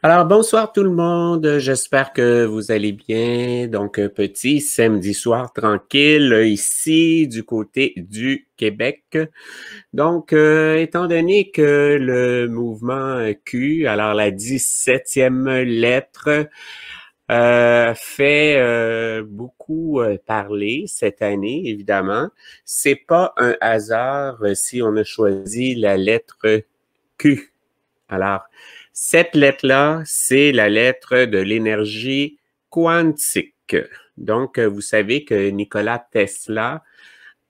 Alors, bonsoir tout le monde. J'espère que vous allez bien. Donc, un petit samedi soir tranquille ici du côté du Québec. Donc, étant donné que le mouvement Q, alors la 17e lettre, fait beaucoup parler cette année, évidemment. C'est pas un hasard si on a choisi la lettre Q. Alors, cette lettre-là, c'est la lettre de l'énergie quantique. Donc, vous savez que Nikola Tesla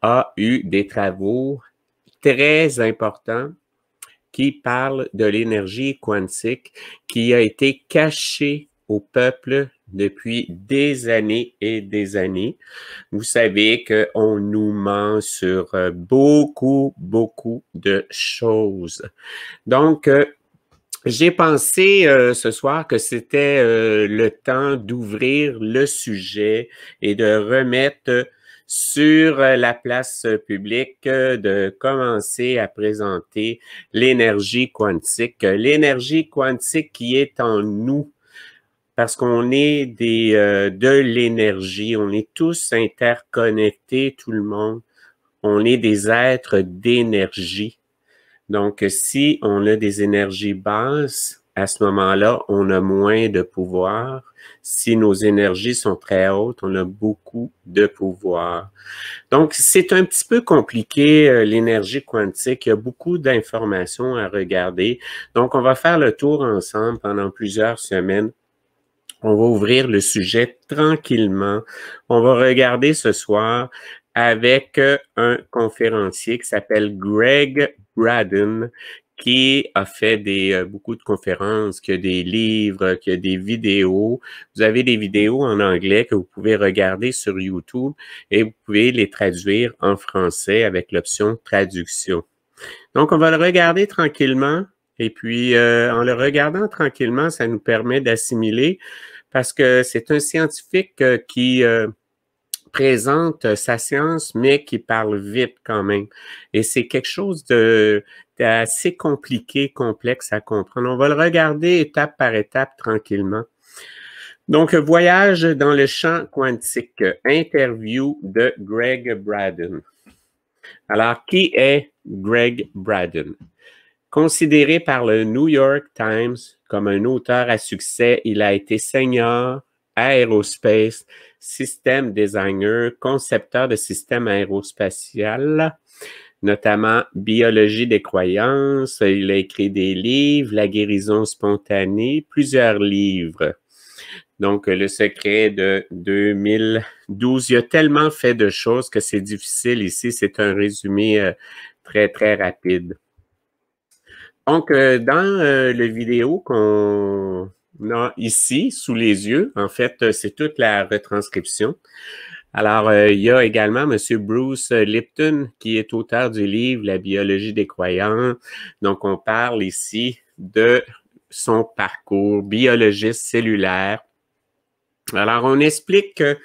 a eu des travaux très importants qui parlent de l'énergie quantique qui a été cachée au peuple depuis des années et des années. Vous savez qu'on nous ment sur beaucoup de choses. Donc, j'ai pensé ce soir que c'était le temps d'ouvrir le sujet et de remettre sur la place publique, de commencer à présenter l'énergie quantique. L'énergie quantique qui est en nous, parce qu'on est de l'énergie, on est tous interconnectés, tout le monde. On est des êtres d'énergie. Donc, si on a des énergies basses, à ce moment-là, on a moins de pouvoir. Si nos énergies sont très hautes, on a beaucoup de pouvoir. Donc, c'est un petit peu compliqué, l'énergie quantique. Il y a beaucoup d'informations à regarder. Donc, on va faire le tour ensemble pendant plusieurs semaines. On va ouvrir le sujet tranquillement. On va regarder ce soir avec un conférencier qui s'appelle Greg Braden, qui a fait beaucoup de conférences, qui a des livres, qui a des vidéos. Vous avez des vidéos en anglais que vous pouvez regarder sur YouTube et vous pouvez les traduire en français avec l'option traduction. Donc, on va le regarder tranquillement et puis en le regardant tranquillement, ça nous permet d'assimiler parce que c'est un scientifique qui présente sa science, mais qui parle vite quand même. Et c'est quelque chose d'assez compliqué, complexe à comprendre. On va le regarder étape par étape tranquillement. Donc, voyage dans le champ quantique, interview de Greg Braden. Alors, qui est Greg Braden? Considéré par le New York Times comme un auteur à succès, il a été senior aérospace, système designer, concepteur de systèmes aérospatial, notamment biologie des croyances. Il a écrit des livres, la guérison spontanée, plusieurs livres. Donc, le secret de 2012. Il a tellement fait de choses que c'est difficile ici. C'est un résumé très rapide. Donc, dans le vidéo qu'on a ici sous les yeux, en fait, c'est toute la retranscription. Alors, il y a également M. Bruce Lipton, qui est auteur du livre La biologie des croyants. Donc, on parle ici de son parcours, biologiste cellulaire. Alors, on explique que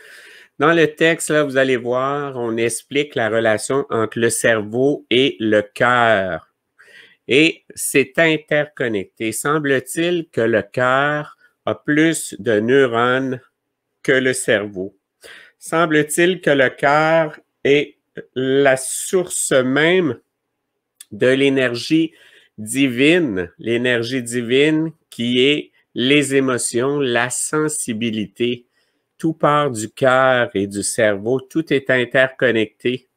dans le texte, là, vous allez voir, on explique la relation entre le cerveau et le cœur. Et c'est interconnecté. Semble-t-il que le cœur a plus de neurones que le cerveau. Semble-t-il que le cœur est la source même de l'énergie divine qui est les émotions, la sensibilité. Tout part du cœur et du cerveau, tout est interconnecté.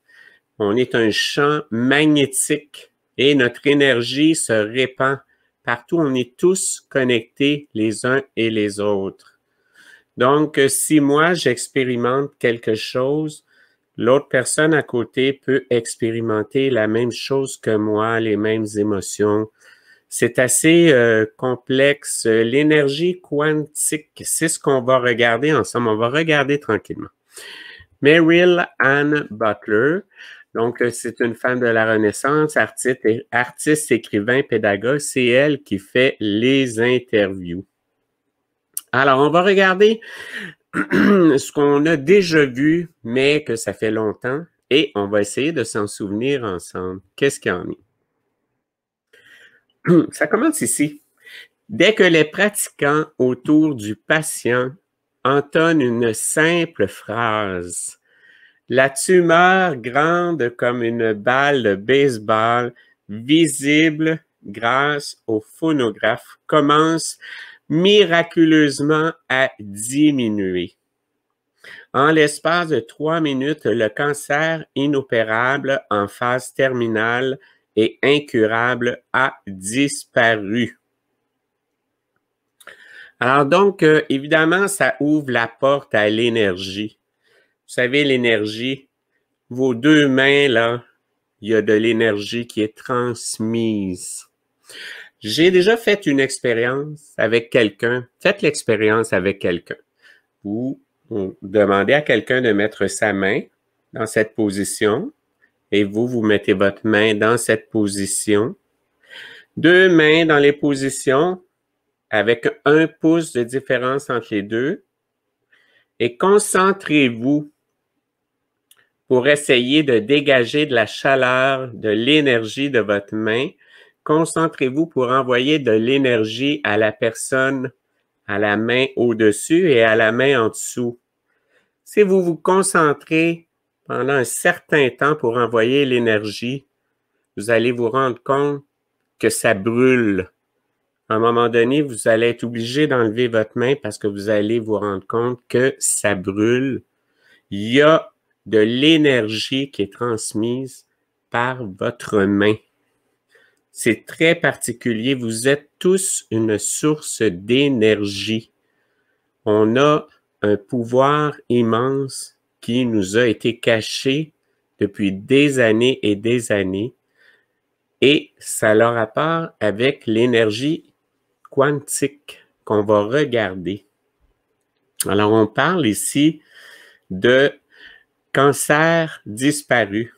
On est un champ magnétique et notre énergie se répand partout. On est tous connectés les uns et les autres. Donc, si moi, j'expérimente quelque chose, l'autre personne à côté peut expérimenter la même chose que moi, les mêmes émotions. C'est assez complexe. L'énergie quantique, c'est ce qu'on va regarder ensemble. On va regarder tranquillement. Meryl Ann Butler, donc c'est une femme de la Renaissance, artiste, écrivain, pédagogue. C'est elle qui fait les interviews. Alors, on va regarder ce qu'on a déjà vu, mais que ça fait longtemps, et on va essayer de s'en souvenir ensemble. Qu'est-ce qu'il y en a? Ça commence ici. Dès que les pratiquants autour du patient entonnent une simple phrase, la tumeur grande comme une balle de baseball, visible grâce au phonographe, commence miraculeusement à diminuer. En l'espace de 3 minutes, le cancer inopérable en phase terminale et incurable a disparu. Alors donc, évidemment, ça ouvre la porte à l'énergie. Vous savez, l'énergie, vos 2 mains, là, il y a de l'énergie qui est transmise. J'ai déjà fait une expérience avec quelqu'un. Faites l'expérience avec quelqu'un. Vous demandez à quelqu'un de mettre sa main dans cette position et vous mettez votre main dans cette position. 2 mains dans les positions avec 1 pouce de différence entre les deux et concentrez-vous pour essayer de dégager de la chaleur, de l'énergie de votre main. Concentrez-vous pour envoyer de l'énergie à la personne, à la main au-dessus et à la main en dessous. Si vous vous concentrez pendant un certain temps pour envoyer l'énergie, vous allez vous rendre compte que ça brûle. À un moment donné, vous allez être obligé d'enlever votre main parce que vous allez vous rendre compte que ça brûle. Il y a de l'énergie qui est transmise par votre main. C'est très particulier. Vous êtes tous une source d'énergie. On a un pouvoir immense qui nous a été caché depuis des années et ça a rapport avec l'énergie quantique qu'on va regarder. Alors, on parle ici de cancer disparu.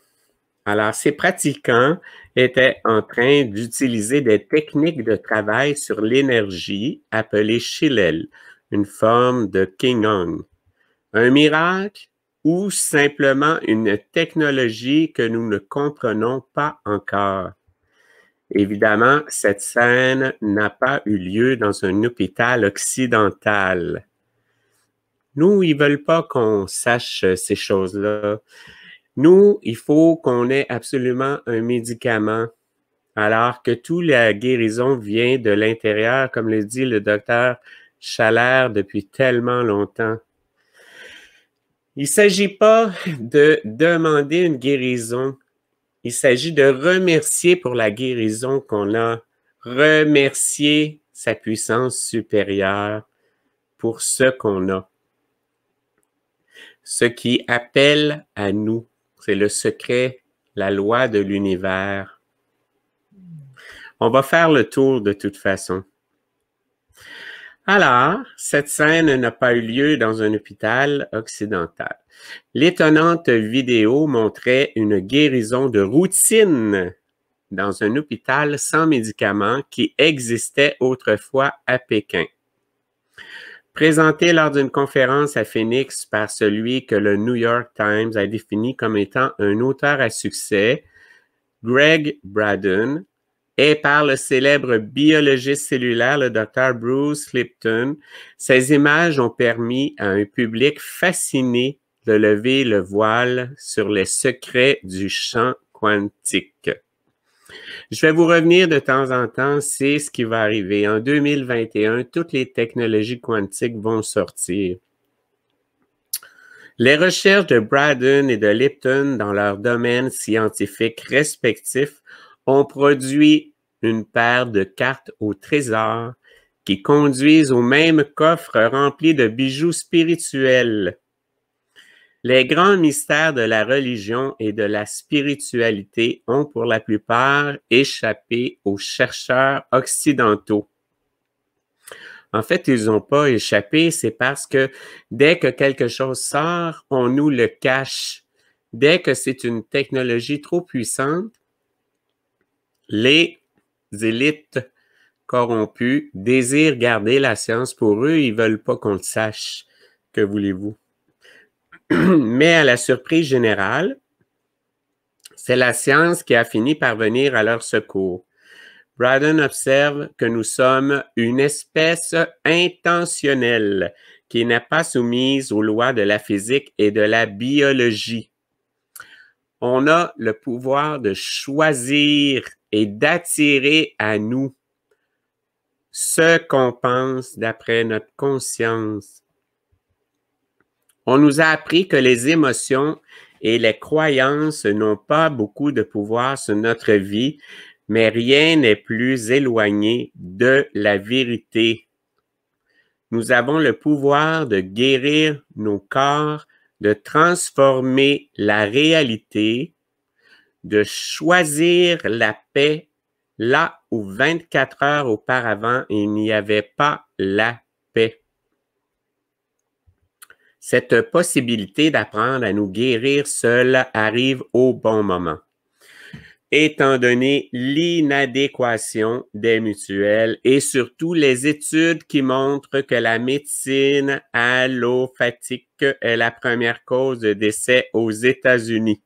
Alors, ces pratiquants étaient en train d'utiliser des techniques de travail sur l'énergie appelées Shillel, une forme de Qigong. Un miracle ou simplement une technologie que nous ne comprenons pas encore. Évidemment, cette scène n'a pas eu lieu dans un hôpital occidental. Nous, ils veulent pas qu'on sache ces choses-là. Nous, il faut qu'on ait absolument un médicament, alors que toute la guérison vient de l'intérieur, comme le dit le docteur Schaller depuis tellement longtemps. Il ne s'agit pas de demander une guérison. Il s'agit de remercier pour la guérison qu'on a, remercier sa puissance supérieure pour ce qu'on a. Ce qui appelle à nous, c'est le secret, la loi de l'univers. On va faire le tour de toute façon. Alors, cette scène n'a pas eu lieu dans un hôpital occidental. L'étonnante vidéo montrait une guérison de routine dans un hôpital sans médicaments qui existait autrefois à Pékin. Présenté lors d'une conférence à Phoenix par celui que le New York Times a défini comme étant un auteur à succès, Greg Braden, et par le célèbre biologiste cellulaire, le Dr. Bruce Lipton, ces images ont permis à un public fasciné de lever le voile sur les secrets du champ quantique. Je vais vous revenir de temps en temps, c'est ce qui va arriver. En 2021, toutes les technologies quantiques vont sortir. Les recherches de Braden et de Lipton dans leurs domaines scientifiques respectifs ont produit une paire de cartes au trésor qui conduisent au même coffre rempli de bijoux spirituels. Les grands mystères de la religion et de la spiritualité ont pour la plupart échappé aux chercheurs occidentaux. En fait, ils n'ont pas échappé, c'est parce que dès que quelque chose sort, on nous le cache. Dès que c'est une technologie trop puissante, les élites corrompues désirent garder la science pour eux, ils ne veulent pas qu'on le sache. Que voulez-vous? Mais à la surprise générale, c'est la science qui a fini par venir à leur secours. Braden observe que nous sommes une espèce intentionnelle qui n'est pas soumise aux lois de la physique et de la biologie. On a le pouvoir de choisir et d'attirer à nous ce qu'on pense d'après notre conscience. On nous a appris que les émotions et les croyances n'ont pas beaucoup de pouvoir sur notre vie, mais rien n'est plus éloigné de la vérité. Nous avons le pouvoir de guérir nos corps, de transformer la réalité, de choisir la paix là où 24 heures auparavant, il n'y avait pas la paix. Cette possibilité d'apprendre à nous guérir seul arrive au bon moment. Étant donné l'inadéquation des mutuelles et surtout les études qui montrent que la médecine allopathique est la première cause de décès aux États-Unis.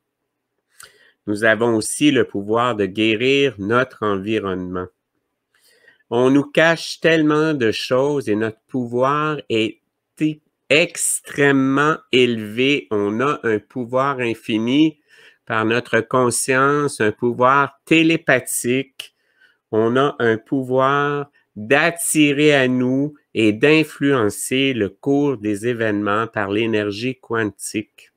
Nous avons aussi le pouvoir de guérir notre environnement. On nous cache tellement de choses et notre pouvoir est extrêmement élevé. On a un pouvoir infini par notre conscience, un pouvoir télépathique. On a un pouvoir d'attirer à nous et d'influencer le cours des événements par l'énergie quantique.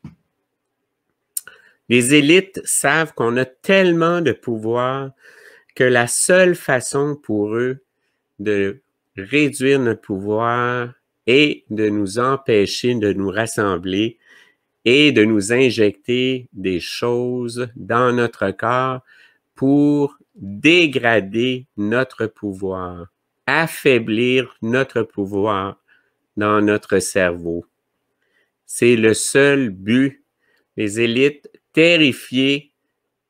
Les élites savent qu'on a tellement de pouvoir que la seule façon pour eux de réduire notre pouvoir est de nous empêcher de nous rassembler et de nous injecter des choses dans notre corps pour dégrader notre pouvoir, affaiblir notre pouvoir dans notre cerveau. C'est le seul but. Les élites terrifiées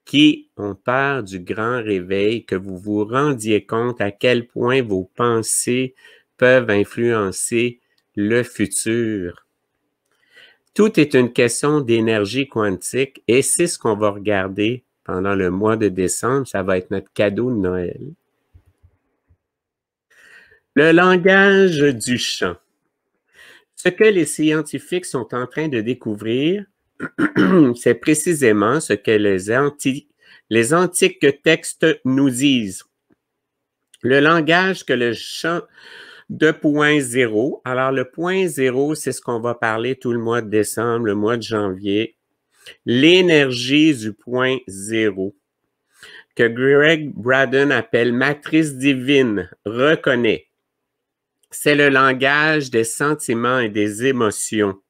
qui ont peur du grand réveil, que vous vous rendiez compte à quel point vos pensées peuvent influencer le futur. Tout est une question d'énergie quantique et c'est ce qu'on va regarder pendant le mois de décembre. Ça va être notre cadeau de Noël. Le langage du chant. Ce que les scientifiques sont en train de découvrir, c'est précisément ce que les antiques textes nous disent. Le langage que le chant 2.0, alors le point 0, c'est ce qu'on va parler tout le mois de décembre, le mois de janvier. L'énergie du point 0, que Greg Braden appelle matrice divine, reconnaît. C'est le langage des sentiments et des émotions.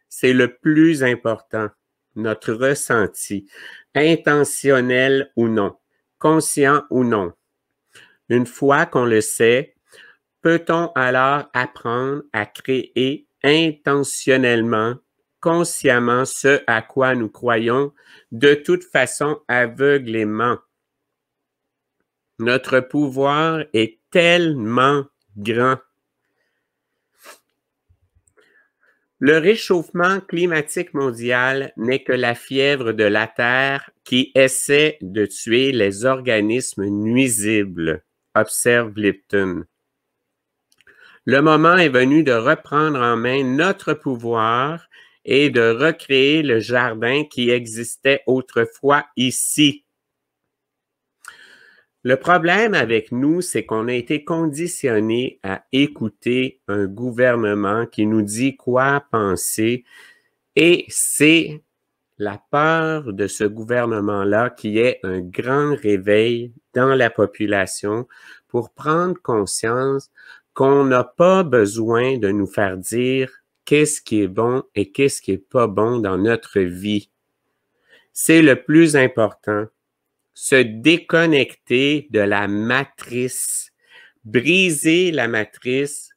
C'est le plus important, notre ressenti, intentionnel ou non, conscient ou non. Une fois qu'on le sait, peut-on alors apprendre à créer intentionnellement, consciemment ce à quoi nous croyons, de toute façon aveuglément? Notre pouvoir est tellement grand. Le réchauffement climatique mondial n'est que la fièvre de la Terre qui essaie de tuer les organismes nuisibles, observe Lipton. Le moment est venu de reprendre en main notre pouvoir et de recréer le jardin qui existait autrefois ici. Le problème avec nous, c'est qu'on a été conditionné à écouter un gouvernement qui nous dit quoi penser et c'est la peur de ce gouvernement-là qui est un grand réveil dans la population pour prendre conscience qu'on n'a pas besoin de nous faire dire qu'est-ce qui est bon et qu'est-ce qui est pas bon dans notre vie. C'est le plus important. Se déconnecter de la matrice, briser la matrice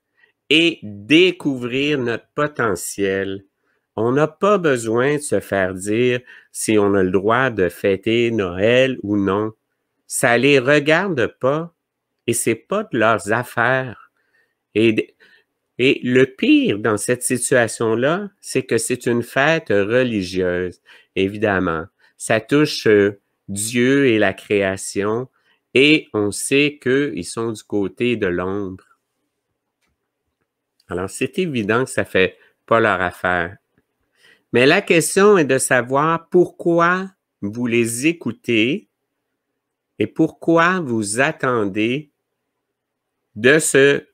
et découvrir notre potentiel. On n'a pas besoin de se faire dire si on a le droit de fêter Noël ou non. Ça les regarde pas et c'est pas de leurs affaires. Et le pire dans cette situation-là, c'est que c'est une fête religieuse, évidemment. Ça touche Dieu et la création et on sait qu'ils sont du côté de l'ombre. Alors, c'est évident que ça fait pas leur affaire. Mais la question est de savoir pourquoi vous les écoutez et pourquoi vous attendez de ce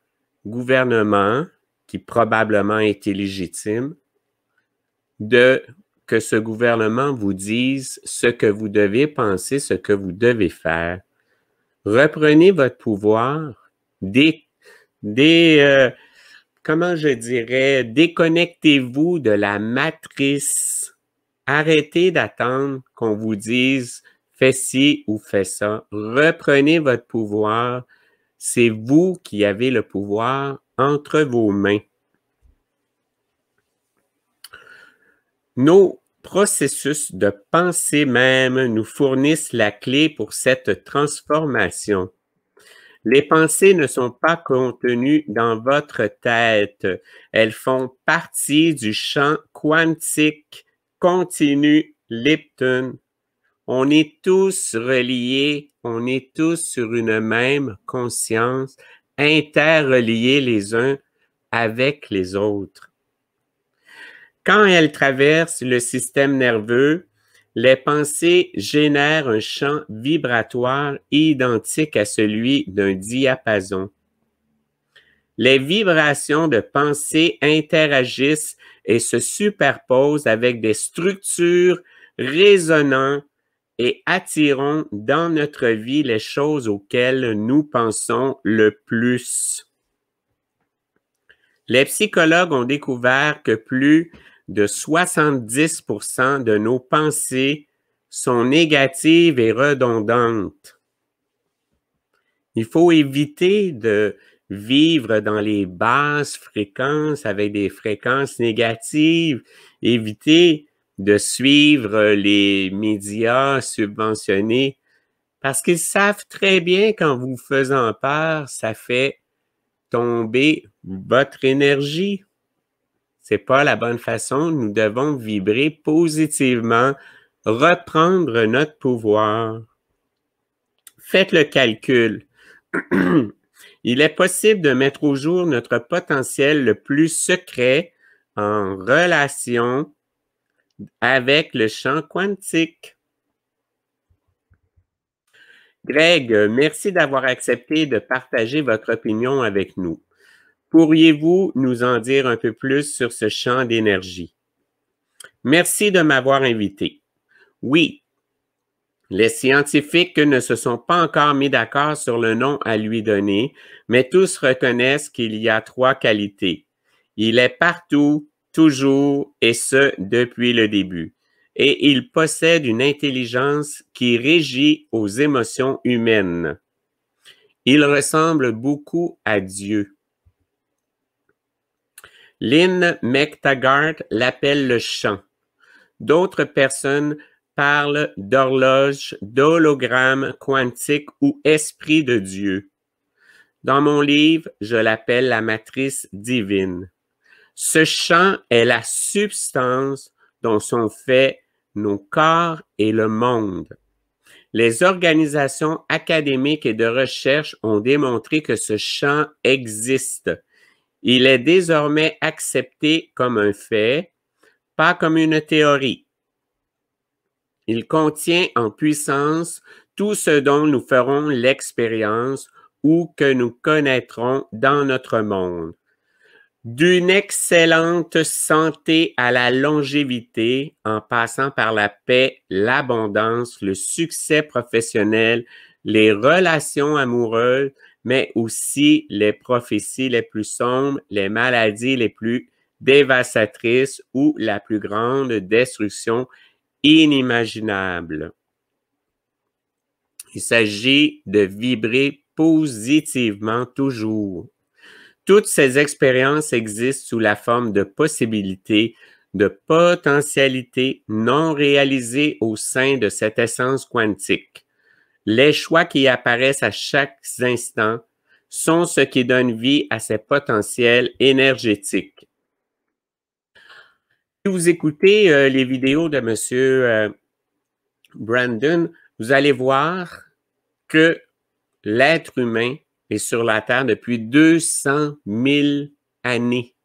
gouvernement, qui probablement est illégitime, que ce gouvernement vous dise ce que vous devez penser, ce que vous devez faire. Reprenez votre pouvoir, comment je dirais, déconnectez-vous de la matrice. Arrêtez d'attendre qu'on vous dise fais ci ou fais ça. Reprenez votre pouvoir. C'est vous qui avez le pouvoir entre vos mains. Nos processus de pensée même nous fournissent la clé pour cette transformation. Les pensées ne sont pas contenues dans votre tête. Elles font partie du champ quantique continu Lipton. On est tous reliés, on est tous sur une même conscience, interreliés les uns avec les autres. Quand elles traversent le système nerveux, les pensées génèrent un champ vibratoire identique à celui d'un diapason. Les vibrations de pensée interagissent et se superposent avec des structures résonnantes et attirons dans notre vie les choses auxquelles nous pensons le plus. Les psychologues ont découvert que plus de 70% de nos pensées sont négatives et redondantes. Il faut éviter de vivre dans les basses fréquences avec des fréquences négatives, éviter de suivre les médias subventionnés parce qu'ils savent très bien qu'en vous faisant peur, ça fait tomber votre énergie. C'est pas la bonne façon. Nous devons vibrer positivement, reprendre notre pouvoir. Faites le calcul. Il est possible de mettre au jour notre potentiel le plus secret en relation avec le champ quantique. Greg, merci d'avoir accepté de partager votre opinion avec nous. Pourriez-vous nous en dire un peu plus sur ce champ d'énergie? Merci de m'avoir invité. Oui, les scientifiques ne se sont pas encore mis d'accord sur le nom à lui donner, mais tous reconnaissent qu'il y a 3 qualités. Il est partout, toujours, et ce, depuis le début. Et il possède une intelligence qui régit aux émotions humaines. Il ressemble beaucoup à Dieu. Lynn McTaggart l'appelle le chant. D'autres personnes parlent d'horloge, d'hologramme quantique ou esprit de Dieu. Dans mon livre, je l'appelle la matrice divine. Ce champ est la substance dont sont faits nos corps et le monde. Les organisations académiques et de recherche ont démontré que ce champ existe. Il est désormais accepté comme un fait, pas comme une théorie. Il contient en puissance tout ce dont nous ferons l'expérience ou que nous connaîtrons dans notre monde. D'une excellente santé à la longévité, en passant par la paix, l'abondance, le succès professionnel, les relations amoureuses, mais aussi les prophéties les plus sombres, les maladies les plus dévastatrices ou la plus grande destruction inimaginable. Il s'agit de vibrer positivement toujours. Toutes ces expériences existent sous la forme de possibilités, de potentialités non réalisées au sein de cette essence quantique. Les choix qui apparaissent à chaque instant sont ce qui donne vie à ces potentiels énergétiques. Si vous écoutez les vidéos de M. Brandon, vous allez voir que l'être humain est sur la Terre depuis 200 000 années.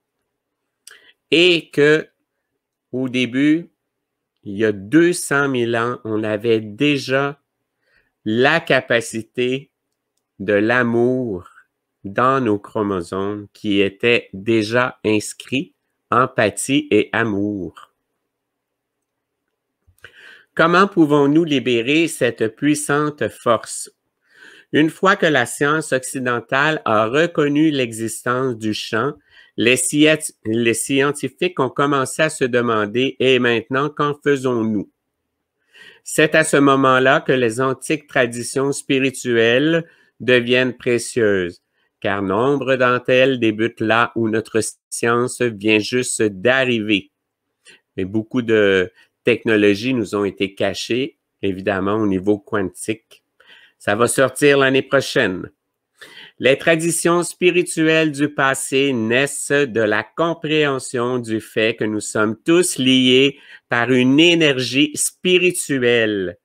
Et que, au début, il y a 200 000 ans, on avait déjà la capacité de l'amour dans nos chromosomes qui était déjà inscrit, empathie et amour. Comment pouvons-nous libérer cette puissante force? Une fois que la science occidentale a reconnu l'existence du chant, les scientifiques ont commencé à se demander, et maintenant, qu'en faisons-nous? C'est à ce moment-là que les antiques traditions spirituelles deviennent précieuses, car nombre d'entre elles débutent là où notre science vient juste d'arriver. Et beaucoup de technologies nous ont été cachées, évidemment, au niveau quantique. Ça va sortir l'année prochaine. Les traditions spirituelles du passé naissent de la compréhension du fait que nous sommes tous liés par une énergie spirituelle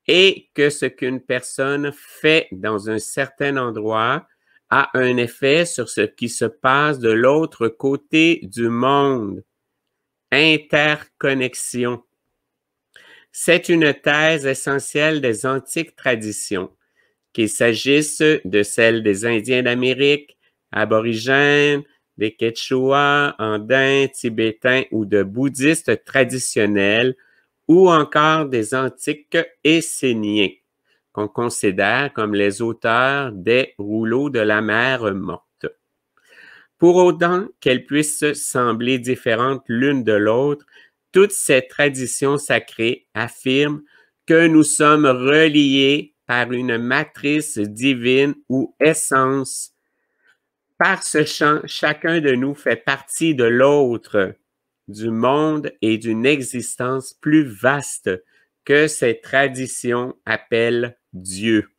et que ce qu'une personne fait dans un certain endroit a un effet sur ce qui se passe de l'autre côté du monde. Interconnexion. C'est une thèse essentielle des antiques traditions, qu'il s'agisse de celles des Indiens d'Amérique, aborigènes, des Quechua, andins, tibétains ou de bouddhistes traditionnels, ou encore des antiques Esséniens, qu'on considère comme les auteurs des rouleaux de la mer morte. Pour autant qu'elles puissent sembler différentes l'une de l'autre, toutes ces traditions sacrées affirment que nous sommes reliés par une matrice divine ou essence. Par ce champ, chacun de nous fait partie de l'autre, du monde et d'une existence plus vaste que ces traditions appellent Dieu.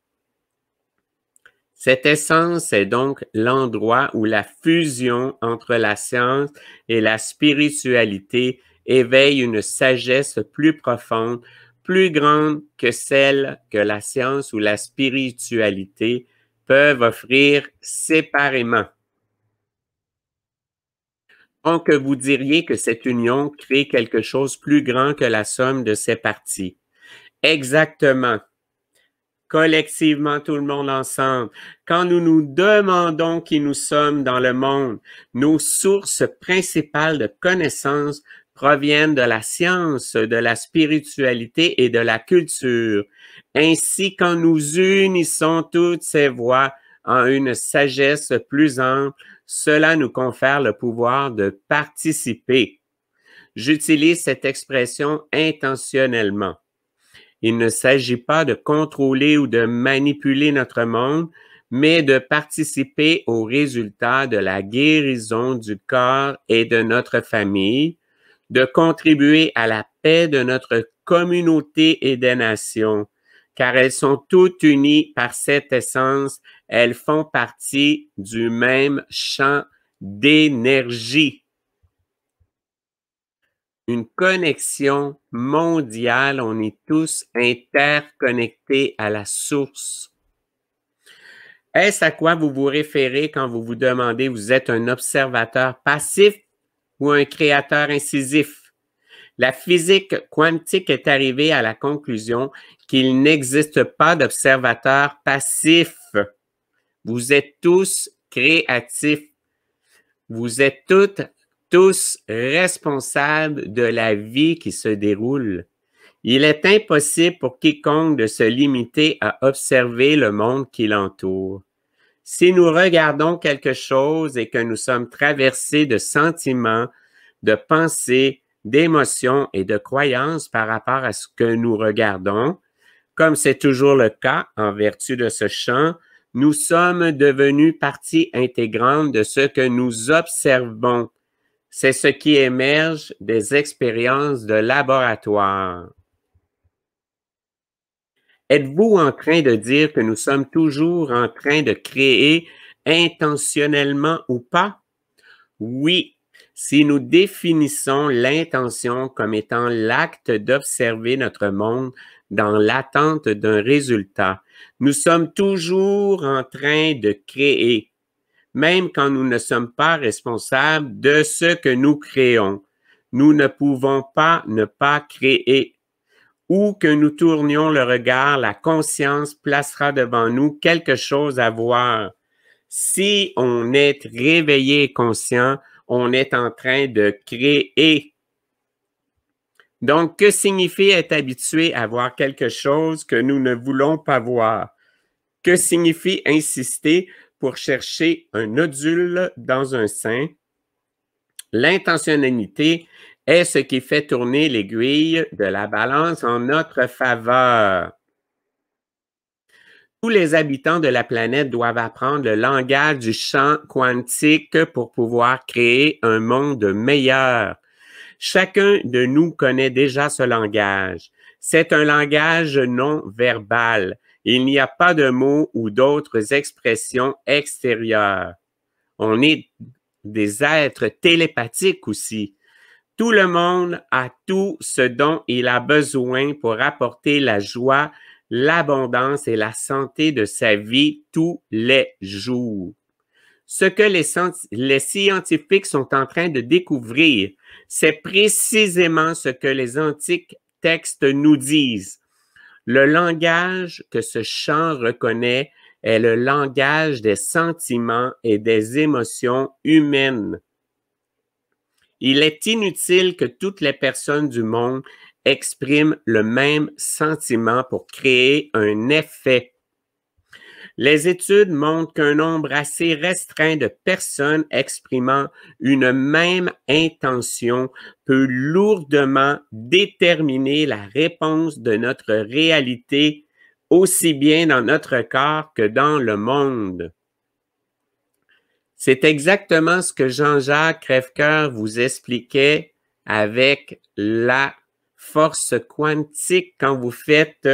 Cette essence est donc l'endroit où la fusion entre la science et la spiritualité éveille une sagesse plus profonde, plus grande que celle que la science ou la spiritualité peuvent offrir séparément. Donc, vous diriez que cette union crée quelque chose plus grand que la somme de ses parties. Exactement. Collectivement, tout le monde ensemble. Quand nous nous demandons qui nous sommes dans le monde, nos sources principales de connaissances proviennent de la science, de la spiritualité et de la culture. Ainsi, quand nous unissons toutes ces voies en une sagesse plus ample, cela nous confère le pouvoir de participer. J'utilise cette expression intentionnellement. Il ne s'agit pas de contrôler ou de manipuler notre monde, mais de participer aux résultats de la guérison du corps et de notre famille, de contribuer à la paix de notre communauté et des nations, car elles sont toutes unies par cette essence, elles font partie du même champ d'énergie. Une connexion mondiale, on est tous interconnectés à la source. Est-ce à quoi vous vous référez quand vous vous demandez vous êtes un observateur passif ou un créateur incisif? La physique quantique est arrivée à la conclusion qu'il n'existe pas d'observateur passif. Vous êtes tous créatifs. Vous êtes tous responsables de la vie qui se déroule. Il est impossible pour quiconque de se limiter à observer le monde qui l'entoure. Si nous regardons quelque chose et que nous sommes traversés de sentiments, de pensées, d'émotions et de croyances par rapport à ce que nous regardons, comme c'est toujours le cas en vertu de ce champ, nous sommes devenus partie intégrante de ce que nous observons. C'est ce qui émerge des expériences de laboratoire. Êtes-vous en train de dire que nous sommes toujours en train de créer intentionnellement ou pas? Oui, si nous définissons l'intention comme étant l'acte d'observer notre monde dans l'attente d'un résultat. Nous sommes toujours en train de créer, même quand nous ne sommes pas responsables de ce que nous créons. Nous ne pouvons pas ne pas créer. Où que nous tournions le regard, la conscience placera devant nous quelque chose à voir. Si on est réveillé et conscient, on est en train de créer. Donc, que signifie être habitué à voir quelque chose que nous ne voulons pas voir? Que signifie insister pour chercher un nodule dans un sein? L'intentionnalité est ce qui fait tourner l'aiguille de la balance en notre faveur. Tous les habitants de la planète doivent apprendre le langage du champ quantique pour pouvoir créer un monde meilleur. Chacun de nous connaît déjà ce langage. C'est un langage non verbal. Il n'y a pas de mots ou d'autres expressions extérieures. On est des êtres télépathiques aussi. Tout le monde a tout ce dont il a besoin pour apporter la joie, l'abondance et la santé de sa vie tous les jours. Ce que les scientifiques sont en train de découvrir, c'est précisément ce que les antiques textes nous disent. Le langage que ce chant reconnaît est le langage des sentiments et des émotions humaines. Il est inutile que toutes les personnes du monde expriment le même sentiment pour créer un effet. Les études montrent qu'un nombre assez restreint de personnes exprimant une même intention peut lourdement déterminer la réponse de notre réalité, aussi bien dans notre corps que dans le monde. C'est exactement ce que Jean-Jacques Crèvecoeur vous expliquait avec la force quantique quand vous faites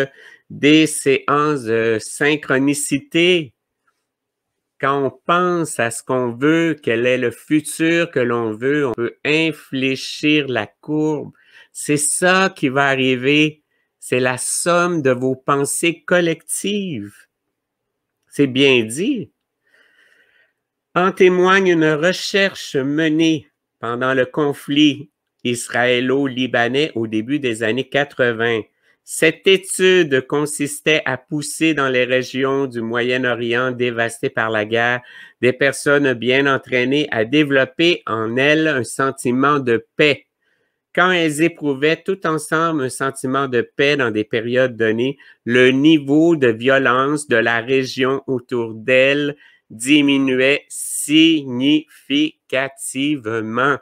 des séances de synchronicité. Quand on pense à ce qu'on veut, quel est le futur que l'on veut, on peut infléchir la courbe. C'est ça qui va arriver. C'est la somme de vos pensées collectives. C'est bien dit. En témoigne une recherche menée pendant le conflit israélo-libanais au début des années 80. Cette étude consistait à pousser dans les régions du Moyen-Orient dévastées par la guerre des personnes bien entraînées à développer en elles un sentiment de paix. Quand elles éprouvaient tout ensemble un sentiment de paix dans des périodes données, le niveau de violence de la région autour d'elles diminuait significativement.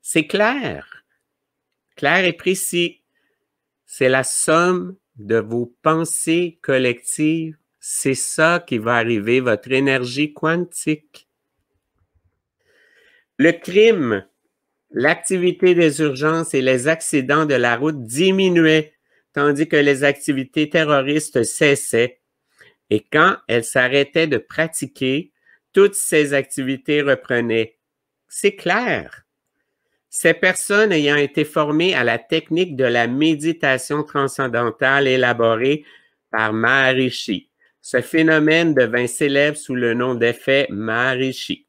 C'est clair et précis. C'est la somme de vos pensées collectives. C'est ça qui va arriver, votre énergie quantique. Le crime, l'activité des urgences et les accidents de la route diminuaient, tandis que les activités terroristes cessaient. Et quand elles s'arrêtaient de pratiquer, toutes ces activités reprenaient. C'est clair. Ces personnes ayant été formées à la technique de la méditation transcendantale élaborée par Maharishi. Ce phénomène devint célèbre sous le nom d'effet Maharishi.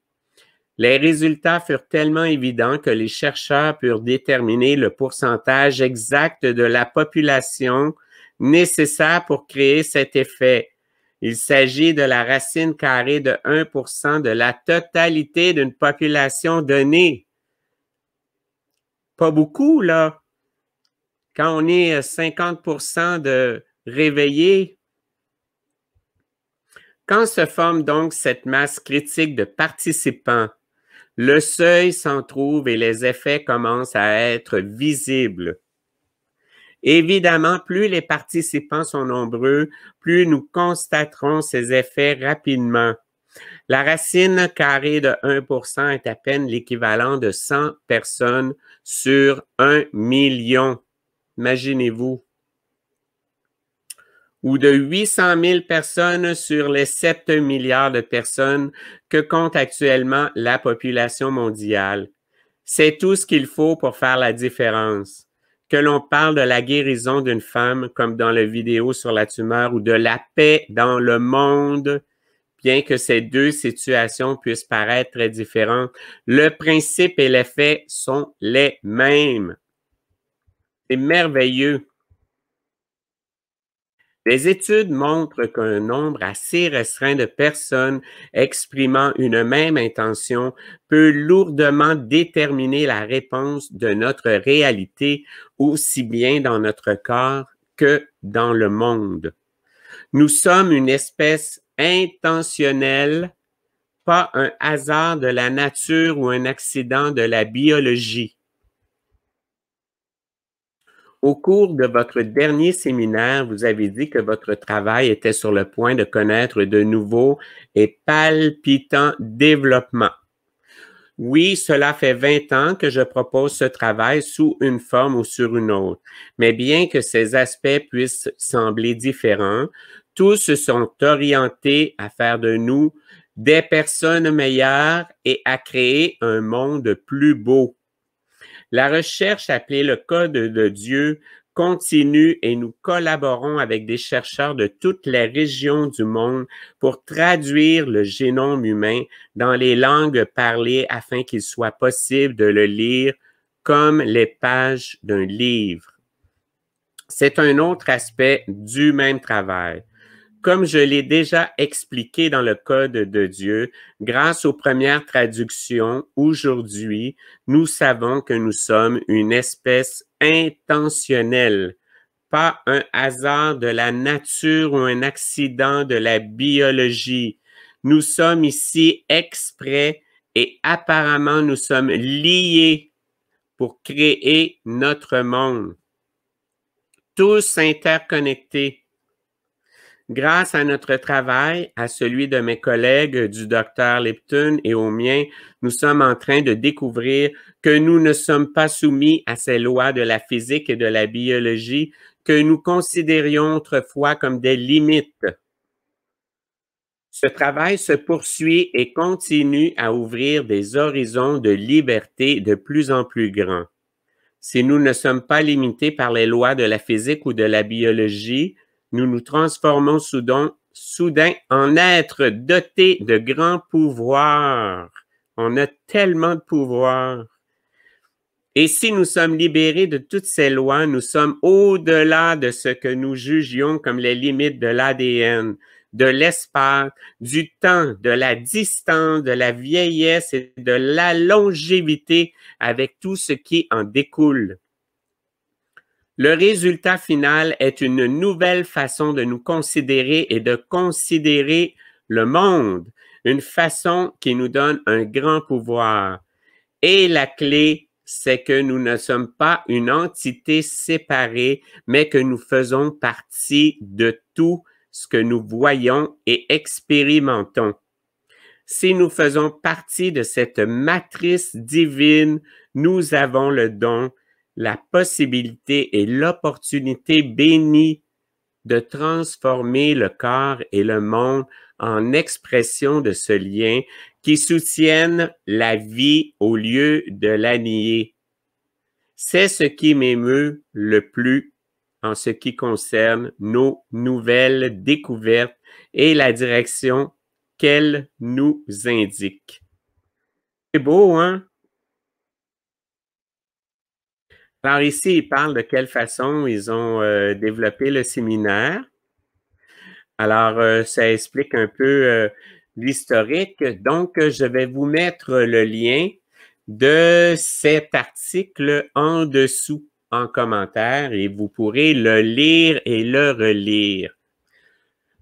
Les résultats furent tellement évidents que les chercheurs purent déterminer le pourcentage exact de la population nécessaire pour créer cet effet. Il s'agit de la racine carrée de 1% de la totalité d'une population donnée. Pas beaucoup, là. Quand on est 50% de réveillés, quand se forme donc cette masse critique de participants, le seuil s'en trouve et les effets commencent à être visibles. Évidemment, plus les participants sont nombreux, plus nous constaterons ces effets rapidement. La racine carrée de 1% est à peine l'équivalent de 100 personnes sur 1 million. Imaginez-vous. Ou de 800 000 personnes sur les 7 milliards de personnes que compte actuellement la population mondiale. C'est tout ce qu'il faut pour faire la différence. que l'on parle de la guérison d'une femme, comme dans la vidéo sur la tumeur, ou de la paix dans le monde, bien que ces deux situations puissent paraître très différentes, le principe et l'effet sont les mêmes. C'est merveilleux. Les études montrent qu'un nombre assez restreint de personnes exprimant une même intention peut lourdement déterminer la réponse de notre réalité, aussi bien dans notre corps que dans le monde. Nous sommes une espèce intentionnelle, pas un hasard de la nature ou un accident de la biologie. Au cours de votre dernier séminaire, vous avez dit que votre travail était sur le point de connaître de nouveaux et palpitants développements. Oui, cela fait 20 ans que je propose ce travail sous une forme ou sur une autre, mais bien que ces aspects puissent sembler différents, tous se sont orientés à faire de nous des personnes meilleures et à créer un monde plus beau. La recherche appelée le Code de Dieu continue et nous collaborons avec des chercheurs de toutes les régions du monde pour traduire le génome humain dans les langues parlées afin qu'il soit possible de le lire comme les pages d'un livre. C'est un autre aspect du même travail. Comme je l'ai déjà expliqué dans le Code de Dieu, grâce aux premières traductions, aujourd'hui, nous savons que nous sommes une espèce intentionnelle, pas un hasard de la nature ou un accident de la biologie. Nous sommes ici exprès et apparemment nous sommes liés pour créer notre monde. Tous interconnectés. Grâce à notre travail, à celui de mes collègues du Dr Lipton et au mien, nous sommes en train de découvrir que nous ne sommes pas soumis à ces lois de la physique et de la biologie que nous considérions autrefois comme des limites. Ce travail se poursuit et continue à ouvrir des horizons de liberté de plus en plus grands. Si nous ne sommes pas limités par les lois de la physique ou de la biologie, nous nous transformons soudain en êtres dotés de grands pouvoirs. On a tellement de pouvoirs. Et si nous sommes libérés de toutes ces lois, nous sommes au-delà de ce que nous jugions comme les limites de l'ADN, de l'espace, du temps, de la distance, de la vieillesse et de la longévité avec tout ce qui en découle. Le résultat final est une nouvelle façon de nous considérer et de considérer le monde, une façon qui nous donne un grand pouvoir. Et la clé, c'est que nous ne sommes pas une entité séparée, mais que nous faisons partie de tout ce que nous voyons et expérimentons. Si nous faisons partie de cette matrice divine, nous avons le don, la possibilité et l'opportunité bénie de transformer le corps et le monde en expression de ce lien qui soutiennent la vie au lieu de la nier. C'est ce qui m'émeut le plus en ce qui concerne nos nouvelles découvertes et la direction qu'elles nous indiquent. C'est beau, hein? Alors ici, ils parlent de quelle façon ils ont développé le séminaire. Alors, ça explique un peu l'historique. Donc, je vais vous mettre le lien de cet article en dessous en commentaire et vous pourrez le lire et le relire.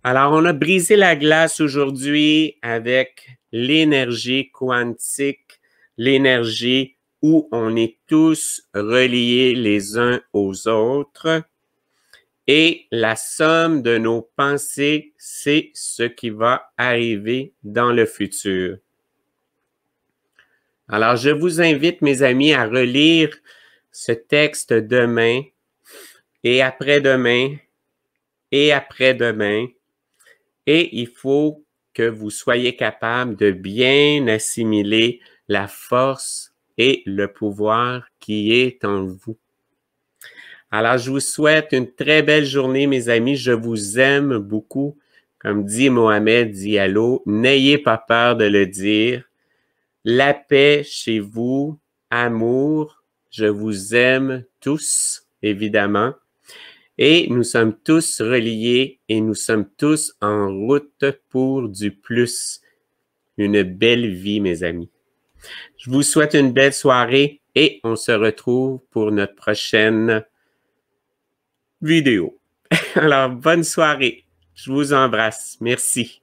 Alors, on a brisé la glace aujourd'hui avec l'énergie quantique, l'énergie où on est tous reliés les uns aux autres. Et la somme de nos pensées, c'est ce qui va arriver dans le futur. Alors, je vous invite, mes amis, à relire ce texte demain et après-demain et après-demain. Et il faut que vous soyez capable de bien assimiler la force et le pouvoir qui est en vous. Alors, je vous souhaite une très belle journée, mes amis. Je vous aime beaucoup. Comme dit Mohamed Diallo, n'ayez pas peur de le dire. La paix chez vous, amour, je vous aime tous, évidemment. Et nous sommes tous reliés et nous sommes tous en route pour du plus. Une belle vie, mes amis. Je vous souhaite une belle soirée et on se retrouve pour notre prochaine vidéo. Alors, bonne soirée. Je vous embrasse. Merci.